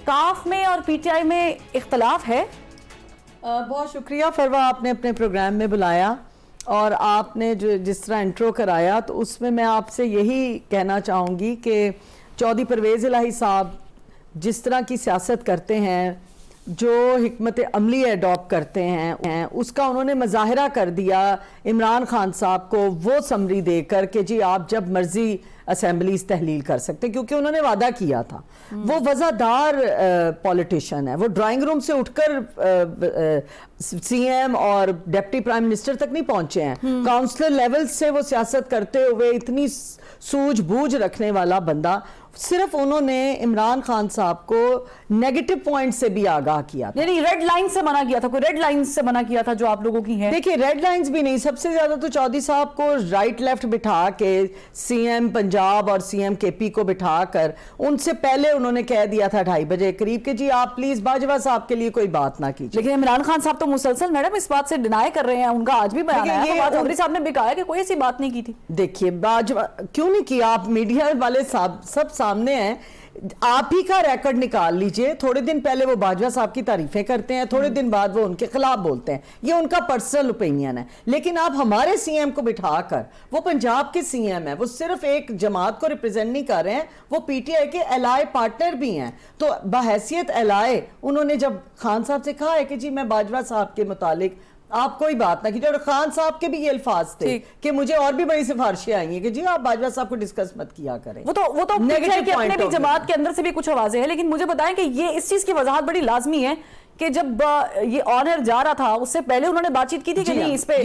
کاف میں اور پی ٹی آئی میں اختلاف ہے؟ بہت شکریہ فروا، آپ نے اپنے پروگرام میں بلایا اور آپ نے جس طرح انٹرو کرایا تو اس میں آپ سے یہی کہنا چاہوں گی کہ چودھری پرویز الہی صاحب جس طرح کی سیاست کرتے ہیں، جو حکمت عملی اڈاپٹ کرتے ہیں، اس کا انہوں نے مظاہرہ کر دیا عمران خان صاحب کو وہ سمری دے کر کہ جی آپ جب مرضی اسمبلیز تحلیل کر سکتے، کیونکہ انہوں نے وعدہ کیا تھا۔ وہ وزادار پولیٹیشن ہے، وہ ڈرائنگ روم سے اٹھ کر سی ایم اور ڈیپٹی پرائم منسٹر تک نہیں پہنچے ہیں، کاؤنسلر لیول سے وہ سیاست کرتے ہوئے اتنی سوجھ بوجھ رکھنے والا بندہ، صرف انہوں نے عمران خان صاحب کو نیگیٹو پوائنٹ سے بھی آگاہ کیا تھا، یعنی ریڈ لائن سے منع کیا تھا، کوئی ریڈ لائن سے منع کیا تھا جو آپ لوگوں کی ہیں؟ دیکھیں ریڈ لائنز بھی نہیں، سب سے زیادہ تو چودھری صاحب کو رائٹ لیفٹ بٹھا کے سی ایم پنجاب اور سی ایم کے پی کو بٹھا کر ان سے پہلے انہوں نے کہہ دیا تھا 2:30 بجے قریب کہ جی آپ پلیز باجوہ صاحب کے لیے کوئی بات نہ کیجیے۔ لیکن عمران خان صاحب تو مسلسل میڈم اس بات سے ڈینائی کر رہے ہیں، ان کا آج بھی بیان آیا ہے، چودھری صاحب نے بھی کہا ہے کہ کوئی ایسی بات نہیں کی تھی۔ دیکھیے باجوہ کیوں نہیں کیا، آپ میڈیا والے سب سامنے ہیں، آپ ہی کا ریکارڈ نکال لیجئے، تھوڑے دن پہلے وہ باجوہ صاحب کی تعریفیں کرتے ہیں، تھوڑے دن بعد وہ ان کے خلاف بولتے ہیں، یہ ان کا پرسنل اوپینین ہے۔ لیکن آپ ہمارے سی ایم کو بٹھا کر، وہ پنجاب کے سی ایم ہے، وہ صرف ایک جماعت کو ریپرزینٹ نہیں کر رہے ہیں، وہ پی ٹی آئی کے الائے پارٹنر بھی ہیں، تو بحیثیت الائے انہوں نے جب خان صاحب سے کہا ہے کہ جی میں باجوہ صاحب کے متعلق آپ کوئی بات نہ کیجیے، اور خان صاحب کے بھی یہ الفاظ تھے کہ مجھے اور بھی بڑی سفارشیں آئی ہیں کہ جی آپ باجوہ صاحب کو ڈسکس مت کیا کریں۔ وہ تو کہ اپنے بھی جماعت کے اندر سے بھی کچھ آوازیں ہیں، لیکن مجھے بتائیں کہ یہ اس چیز کی وضاحت بڑی لازمی ہے کہ جب یہ آن ایئر جا رہا تھا اس سے پہلے انہوں نے بات چیت کی تھی کہ نہیں اس پہ؟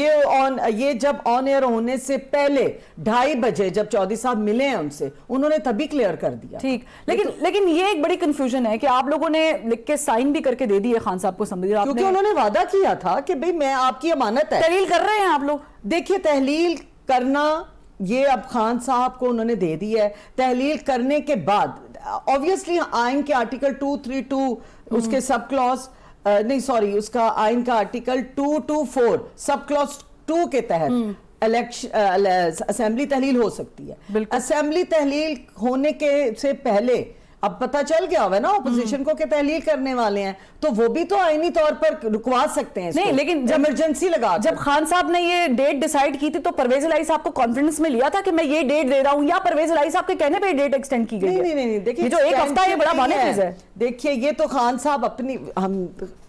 یہ جب آن ایئر ہونے سے پہلے 2:30 بجے جب چودھری صاحب ملے ہیں ان سے، انہوں نے تبھی کلیئر کر دیا۔ ٹھیک، لیکن یہ ایک بڑی کنفیوژن ہے کہ آپ لوگوں نے لکھ کے سائن بھی کر کے دے دی ہے خان صاحب کو سمجھ، کیونکہ انہوں نے وعدہ کیا تھا کہ بھئی میں آپ کی امانت ہے۔ تحلیل کر رہے ہیں آپ لوگ؟ دیکھیے تحلیل کرنا یہ اب خان صاحب کو انہوں نے دے دی ہے، تحلیل کرنے کے بعد obviously آئین کے آرٹیکل 232 اس کے سب کلوز نہیں سوری اس کا آئین کا آرٹیکل 224 سب کلوز 2 کے تحت اسمبلی تحلیل ہو سکتی ہے۔ اسمبلی تحلیل ہونے کے سے پہلے اب پتہ چل گیا ہوگا نا اپوزیشن کو کہ تحلیل کرنے والے ہیں، تو وہ بھی تو آئینی طور پر رکوا سکتے ہیں۔ نہیں لیکن ایمرجنسی لگا جب خان صاحب نے یہ ڈیٹ ڈیسائیڈ کی تھی تو پرویز الہی صاحب کو کانفیڈنس میں لیا تھا کہ میں یہ ڈیٹ دے رہا ہوں، یا پرویز الہی صاحب کے کہنے پہ ڈیٹ ایکسٹینڈ کی گئی ہے؟ نہیں دیکھیے جو ایک ہفتہ یہ بڑا بانے چیز ہے۔ دیکھیے یہ تو خان صاحب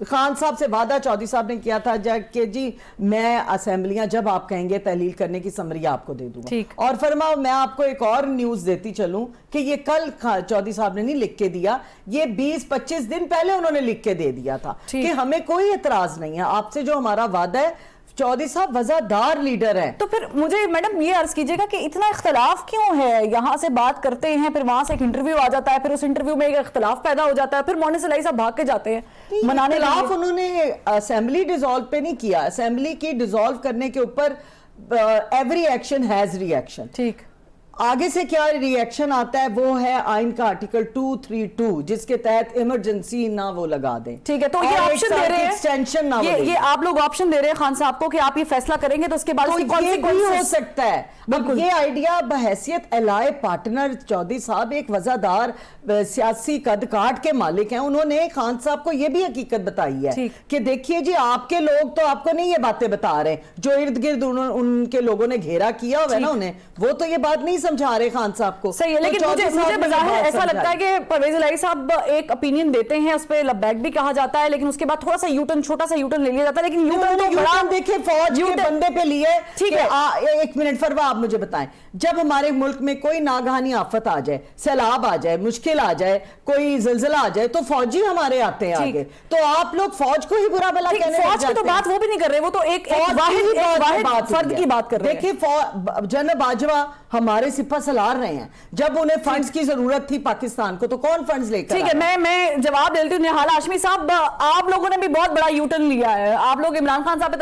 خان صاحب سے وعدہ چودھری صاحب نے کیا تھا کہ جی میں اسمبلیاں جب آپ کہیں گے تحلیل کرنے کی سمری آپ کو دے دوں گا۔ اور فرماؤ میں آپ کو ایک اور نیوز دیتی چلوں کہ یہ کل چودھری صاحب نے نہیں لکھ کے دیا، یہ 20-25 دن پہلے انہوں نے لکھ کے دے دیا تھا کہ ہمیں کوئی اعتراض نہیں ہے آپ سے، جو ہمارا وعدہ ہے۔ چودھری صاحب وزادار لیڈر ہیں۔ تو پھر مجھے میڈم یہ عرض کیجئے گا کہ اتنا اختلاف کیوں ہے؟ یہاں سے بات کرتے ہیں، پھر وہاں سے ایک انٹرویو آ جاتا ہے، پھر اس انٹرویو میں ایک اختلاف پیدا ہو جاتا ہے، پھر مونس الہی صاحب بھاگ کے جاتے ہیں منانے کے لیے۔ اختلاف انہوں نے اسمبلی ڈیزالو پہ نہیں کیا، اسمبلی کی ڈیزالو کرنے کے اوپر every action has reaction. ٹھیک، آگے سے کیا ری ایکشن آتا ہے وہ ہے آئین کا آرٹیکل 232 جس کے تحت ایمرجنسی نہ وہ لگا دیں۔ ٹھیک ہے، تو یہ آپشن دے رہے ہیں، یہ آپ لوگ آپشن دے رہے ہیں خان صاحب کو کہ آپ یہ فیصلہ کریں گے تو اس کے بعد یہ بھی ہو سکتا ہے۔ یہ آئیڈیا بحیثیت الائے پارٹنر چودھری صاحب ایک وزادار سیاسی قد کاٹ کے مالک ہیں، انہوں نے خان صاحب کو یہ بھی حقیقت بتائی ہے کہ دیکھیے جی آپ کے لوگ تو آپ کو نہیں یہ باتیں بتا رہے، جو ارد گرد ان کے لوگوں نے گھیرا کیا ہوا ہے نا انہیں، وہ تو یہ بات نہیں سمجھا رہے خان صاحب کو۔ صحیح ہے، لیکن مجھے بظاہر ایسا لگتا ہے کہ پرویز الہی صاحب ایک اپینین دیتے ہیں، اس پہ لبیک بھی کہا جاتا ہے، لیکن اس کے بعد تھوڑا سا یوٹرن چھوٹا سا یوٹرن لے لیا جاتا ہے، لیکن یوٹرن تو بڑا دیکھیں فوج کے بندے پہ لیے۔ ٹھیک ہے، ایک منٹ فروا آپ مجھے بتائیں، جب ہمارے ملک میں کوئی ناگہانی آفت آ جائے، سیلاب آ جائے، مشکل آ جائے، کوئی زلزلہ آ جائے تو فوجی ہمارے آتے ہیں آگے، تو آپ لوگ فوج کو ہی برا بھلا کہنے لگ جاتے ہیں۔ فوج کی تو بات وہ بھی نہیں کر رہے، وہ تو ایک واحد فرد کی بات کر رہے ہیں۔ دیکھیں جنرل باجوہ ہمارے سپہ سالار رہے ہیں، جب انہیں فنڈز کی ضرورت تھی پاکستان کو تو کون فنڈز لے کر؟ ٹھیک ہے، میں جواب دیتی ہوں۔ نہال ہاشمی صاحب، آپ لوگوں نے بھی بہت بڑا یوٹرن لیا ہے، آپ لوگ عمران خان صاحب